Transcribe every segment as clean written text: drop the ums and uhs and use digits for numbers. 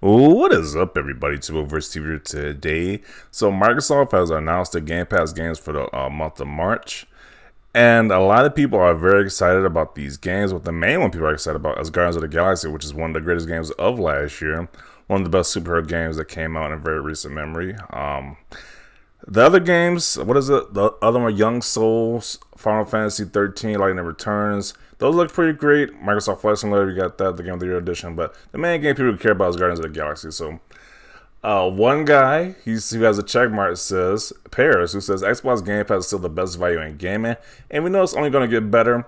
What is up, everybody? Versus TV today. So Microsoft has announced the Game Pass games for the month of March, and a lot of people are very excited about these games. But the main one people are excited about is Guardians of the Galaxy, which is one of the greatest games of last year, one of the best superhero games that came out in very recent memory. The other games, what is it? The other one, Young Souls, Final Fantasy 13, Lightning Returns. Those look pretty great. Microsoft Flight Simulator, we got that, the Game of the Year edition. But the main game people care about is Guardians of the Galaxy. So, one guy who has a check mark says, Paris, who says Xbox Gamepass is still the best value in gaming, and we know it's only going to get better.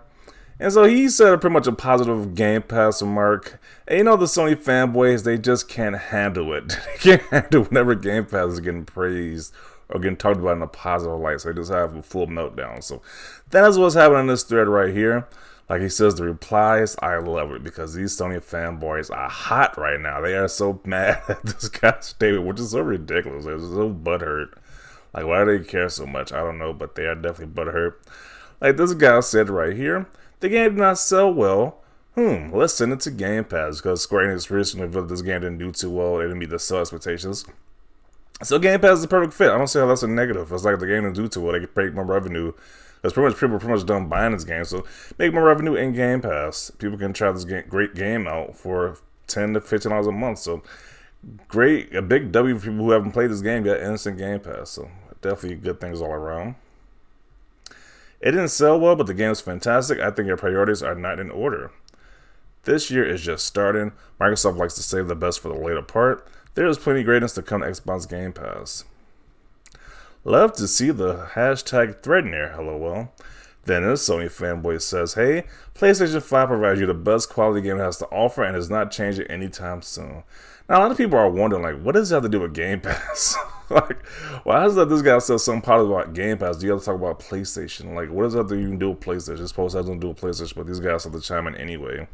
And so he said pretty much a positive Game Pass remark. And you know, the Sony fanboys, they just can't handle it. They can't handle whenever Game Pass is getting praised or getting talked about in a positive light. So they just have a full meltdown. So that is what's happening in this thread right here. Like he says, the replies, I love it because these Sony fanboys are hot right now. They are so mad at this guy's statement, which is so ridiculous. They're so butthurt. Like, why do they care so much? I don't know, but they are definitely butthurt. Like this guy said right here, the game did not sell well. Let's send it to Game Pass because Square Enix recently revealed this game didn't do too well. It didn't meet the sell expectations. So Game Pass is the perfect fit. I don't see how that's a negative. It's like the game didn't do too well. They can break more revenue. Because pretty much people are pretty much done buying this game. So make more revenue in Game Pass. People can try this great game out for $10 to $15 a month. So great, a big W for people who haven't played this game yet. Instant Game Pass. So definitely good things all around. It didn't sell well, but the game is fantastic. I think your priorities are not in order. This year is just starting. Microsoft likes to save the best for the later part. There is plenty of greatness to come to Xbox Game Pass. Love to see the hashtag thread near LOL. Then this Sony fanboy says, hey, PlayStation 5 provides you the best quality game it has to offer and is not changing anytime soon. Now, a lot of people are wondering, like, what does it have to do with Game Pass? Like, why is that this guy says something positive about Game Pass? Do you have to talk about PlayStation? Like, what does that have to even do with PlayStation? It's supposed to have to do with PlayStation, but these guys have to chime in anyway.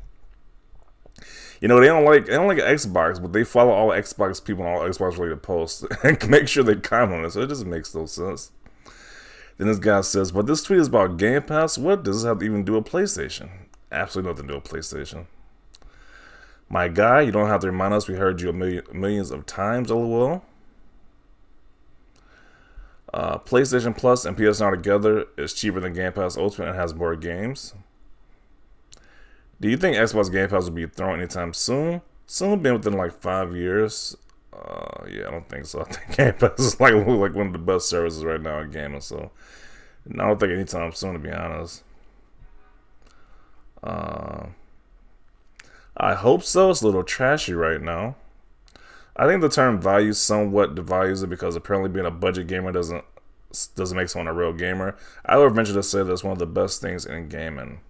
You know, they don't like Xbox, but they follow all Xbox people and all Xbox related posts and make sure they comment on it. So it just makes no sense. Then this guy says, but this tweet is about Game Pass. What does this have to even do with PlayStation? Absolutely nothing to do with PlayStation. My guy, you don't have to remind us we heard you millions of times, lol. PlayStation Plus and PS Now together is cheaper than Game Pass Ultimate and has more games. Do you think Xbox Game Pass will be thrown anytime soon? Soon, been within like 5 years. Yeah, I don't think so. I think Game Pass is like one of the best services right now in gaming. So, I don't think anytime soon, to be honest. I hope so. It's a little trashy right now. I think the term value somewhat devalues it because apparently being a budget gamer doesn't make someone a real gamer. I would venture to say that's one of the best things in gaming.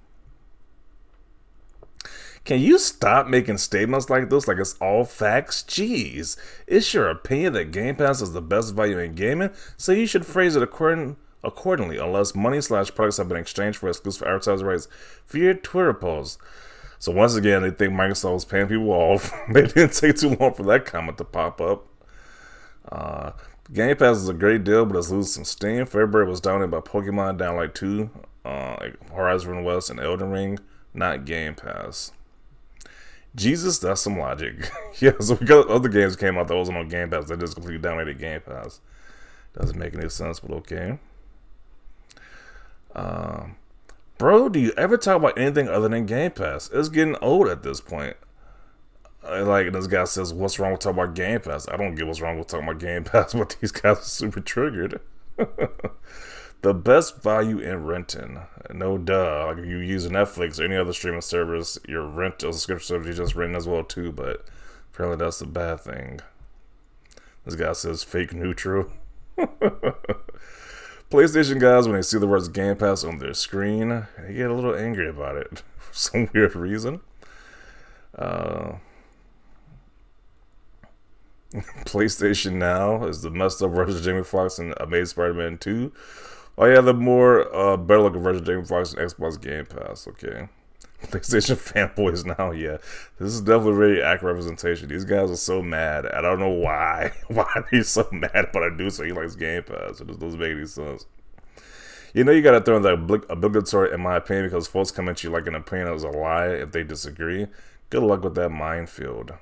Can you stop making statements like this like it's all facts? Jeez. It's your opinion that Game Pass is the best value in gaming, so you should phrase it accordingly unless money/products have been exchanged for exclusive advertising rights for your Twitter posts. So once again, they think Microsoft is paying people off. They didn't take too long for that comment to pop up. Game Pass is a great deal, but it's losing some steam. February was dominated by Pokemon down like 2, Horizon West and Elden Ring, not Game Pass. Jesus, that's some logic. Yeah, so we got other games came out that wasn't on Game Pass that just completely dominated Game Pass. Doesn't make any sense, but okay. Bro, do you ever talk about anything other than Game Pass? It's getting old at this point. Like this guy says, what's wrong with talking about Game Pass? I don't get what's wrong with talking about Game Pass, but these guys are super triggered. The best value in renting. No duh. Like if you use Netflix or any other streaming service, your rent or subscription service, you just rent as well too, but apparently that's a bad thing. This guy says fake neutral. PlayStation guys, when they see the words Game Pass on their screen, they get a little angry about it for some weird reason. PlayStation Now is the messed up version of Jamie Foxx and Amazing Spider-Man 2. Oh yeah, the more better looking version of Jamie Foxx and Xbox Game Pass. Okay. PlayStation fanboys now, yeah. This is definitely a very accurate representation. These guys are so mad. I don't know why. Why are they so mad, but I do so he likes Game Pass. It just doesn't make any sense. You know you gotta throw in that obligatory, in my opinion, because folks come at you like an opinion is a lie if they disagree. Good luck with that minefield.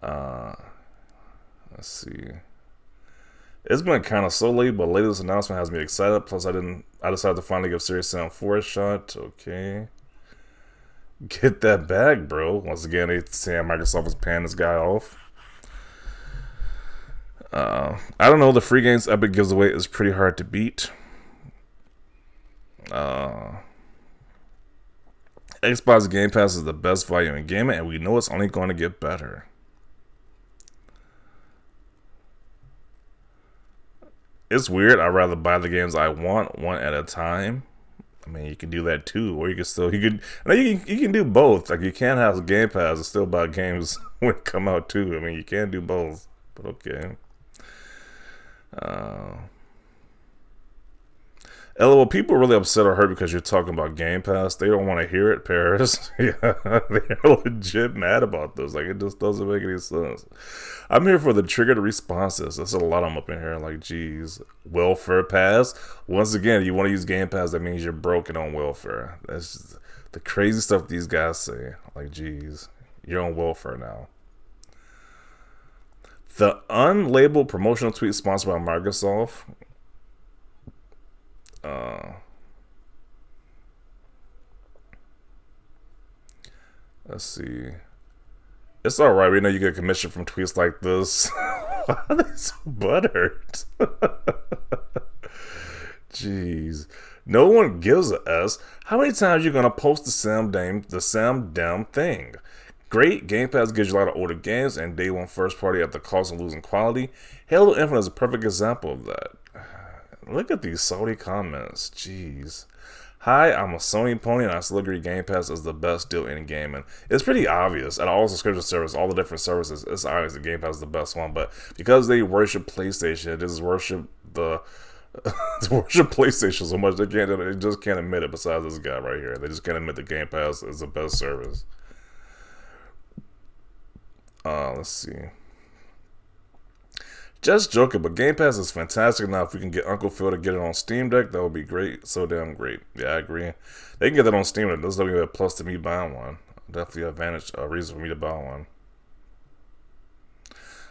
Uh, let's see. It's been kind of so late, but latest announcement has me excited. Plus, I decided to finally give Serious Sam 4 a shot. Okay. Get that bag, bro. Once again, they saying Microsoft is paying this guy off. I don't know. The free games Epic gives away is pretty hard to beat. Xbox Gamepass is the best value in gaming, and we know it's only going to get better. It's weird. I'd rather buy the games I want one at a time. I mean, you can do that too, or you can still you can do both. Like you can't have Game Pass and still buy games when it come out too. I mean, you can do both, but okay. LOL, people are really upset or hurt because you're talking about Game Pass. They don't want to hear it, Paris. Yeah, they're legit mad about this. Like, it just doesn't make any sense. I'm here for the triggered responses. That's a lot of them up in here. Like, geez. Welfare pass. Once again, you want to use Game Pass, that means you're broken on welfare. That's just the crazy stuff these guys say. Like, geez. You're on welfare now. The unlabeled promotional tweet sponsored by Microsoft. Let's see. It's alright. We know you get commission from tweets like this. Why are they so buttered? Jeez. No one gives a S. How many times are you gonna post the same damn thing? Great, Game Pass gives you a lot of older games and day one first party at the cost of losing quality. Halo Infinite is a perfect example of that. Look at these salty comments. Jeez. Hi, I'm a Sony pony and I still agree Game Pass is the best deal in gaming. It's pretty obvious. At all subscription services, all the different services, it's obvious that Game Pass is the best one. But because they worship PlayStation, they just worship worship PlayStation so much, they just can't admit it besides this guy right here. They just can't admit that Game Pass is the best service. Let's see. Just joking, but Game Pass is fantastic now. If we can get Uncle Phil to get it on Steam Deck, that would be great. So damn great. Yeah, I agree. They can get that on Steam Deck. This is a plus to me buying one. Definitely a reason for me to buy one.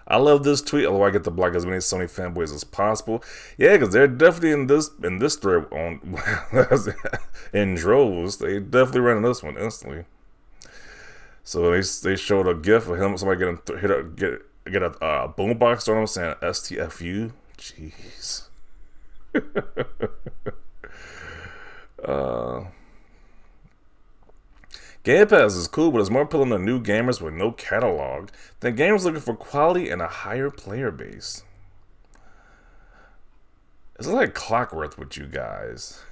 I love this tweet, although I get to block as many Sony fanboys as possible. Yeah, because they're definitely in this thread on in droves. They definitely ran in this one instantly. So they showed a gif of him, somebody get a boombox on him saying STFU. Jeez. Game Pass is cool, but it's more appealing to new gamers with no catalog than gamers looking for quality and a higher player base. It's like clockwork with you guys.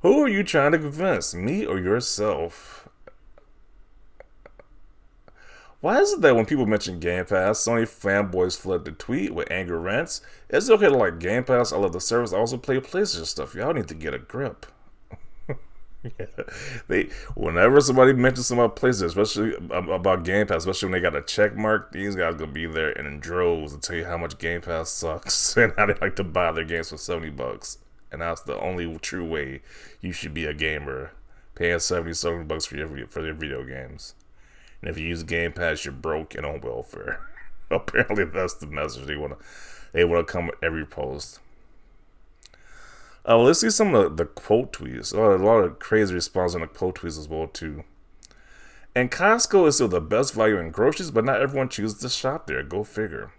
Who are you trying to convince, me or yourself? Why is it that when people mention Game Pass, Sony fanboys flood the tweet with angry rants? It's okay to like Game Pass. I love the service. I also play PlayStation stuff. Y'all need to get a grip. Yeah. Whenever somebody mentions something about PlayStation, especially about Game Pass, especially when they got a check mark, these guys gonna be there and in droves to tell you how much Game Pass sucks and how they like to buy their games for $70. And that's the only true way you should be a gamer, paying $70 for your video games. And if you use Game Pass, you're broke and on welfare. Apparently, that's the message they want to come with every post. Well, let's see some of the quote tweets. A lot of crazy responses on the quote tweets as well too. And Costco is still the best value in groceries, but not everyone chooses to shop there. Go figure.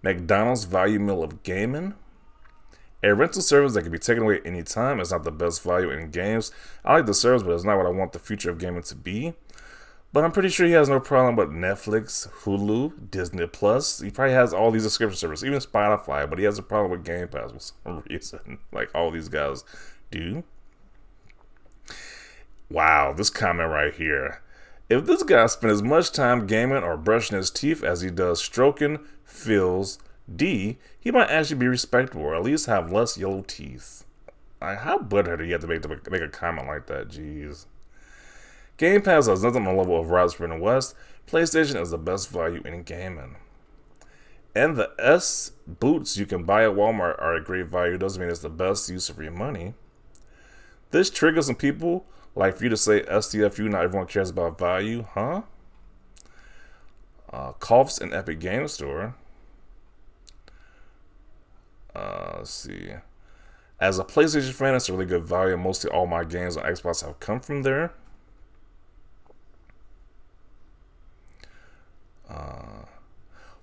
McDonald's value meal of gaming. A rental service that can be taken away anytime is not the best value in games. I like the service, but it's not what I want the future of gaming to be. But I'm pretty sure he has no problem with Netflix, Hulu, Disney Plus. He probably has all these subscription services, even Spotify, but he has a problem with Game Pass for some reason. Like all these guys do. Wow, this comment right here. If this guy spent as much time gaming or brushing his teeth as he does stroking Phil's D, he might actually be respectable or at least have less yellow teeth. Like, how butthurt do you have to make a comment like that? Jeez. Game Pass has nothing on the level of Rise from the West. PlayStation is the best value in gaming. And the S boots you can buy at Walmart are a great value. Doesn't mean it's the best use of your money. This triggers some people Like for you to say STFU, not everyone cares about value, huh? Coughs in Epic Game Store. Let's see. As a PlayStation fan, it's a really good value. Mostly all my games on Xbox have come from there.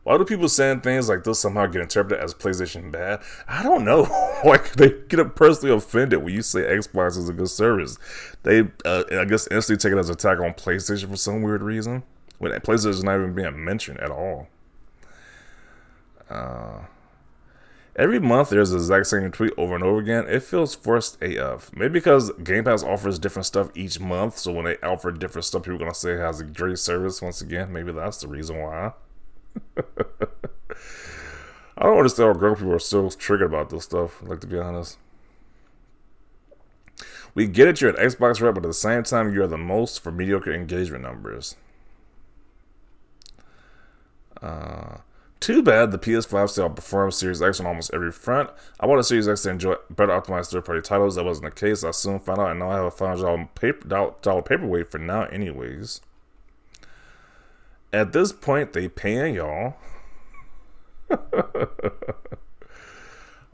Why do people saying things like this somehow get interpreted as PlayStation bad? I don't know. Like, they get personally offended when you say Xbox is a good service. They, I guess, instantly take it as an attack on PlayStation for some weird reason, when PlayStation is not even being mentioned at all. Every month there's the exact same tweet over and over again. It feels forced AF. Maybe because Game Pass offers different stuff each month, so when they offer different stuff, people are going to say it has a great service once again. Maybe that's the reason why. I don't understand why girl people are so triggered about this stuff, like, to be honest. We get it, you're an Xbox rep, but at the same time, you are the most for mediocre engagement numbers. Too bad the PS5 still outperforms Series X on almost every front. I want a Series X to enjoy better optimized third-party titles. That wasn't the case. I soon found out, and now I have a $500 paperweight for now anyways. At this point, they paying y'all.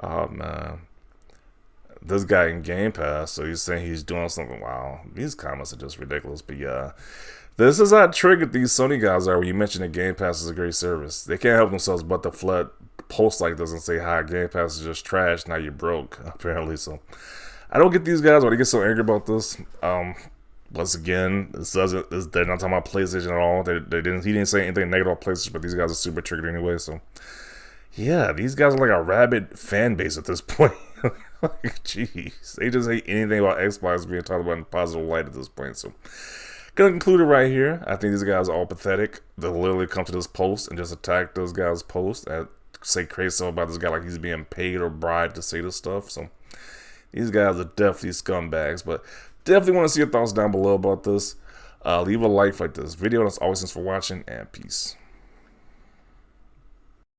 Oh, man. This guy in Game Pass, so he's saying he's doing something. Wow, these comments are just ridiculous. But yeah, this is how triggered these Sony guys are when you mention that Game Pass is a great service. They can't help themselves but to flood posts like this and say, hi, Game Pass is just trash, now you're broke, apparently. So I don't get these guys why they get so angry about this. Once again, they're not talking about PlayStation at all. He didn't say anything negative about PlayStation, but these guys are super triggered anyway. So yeah, these guys are like a rabid fan base at this point. Like, jeez, they just hate anything about Xbox being talked about in a positive light at this point. So gonna conclude it right here. I think these guys are all pathetic. They'll literally come to this post and just attack those guys' post and say crazy stuff about this guy like he's being paid or bribed to say this stuff. So these guys are definitely scumbags. But definitely want to see your thoughts down below about this. Leave a like this video. And as always, thanks for watching, and peace.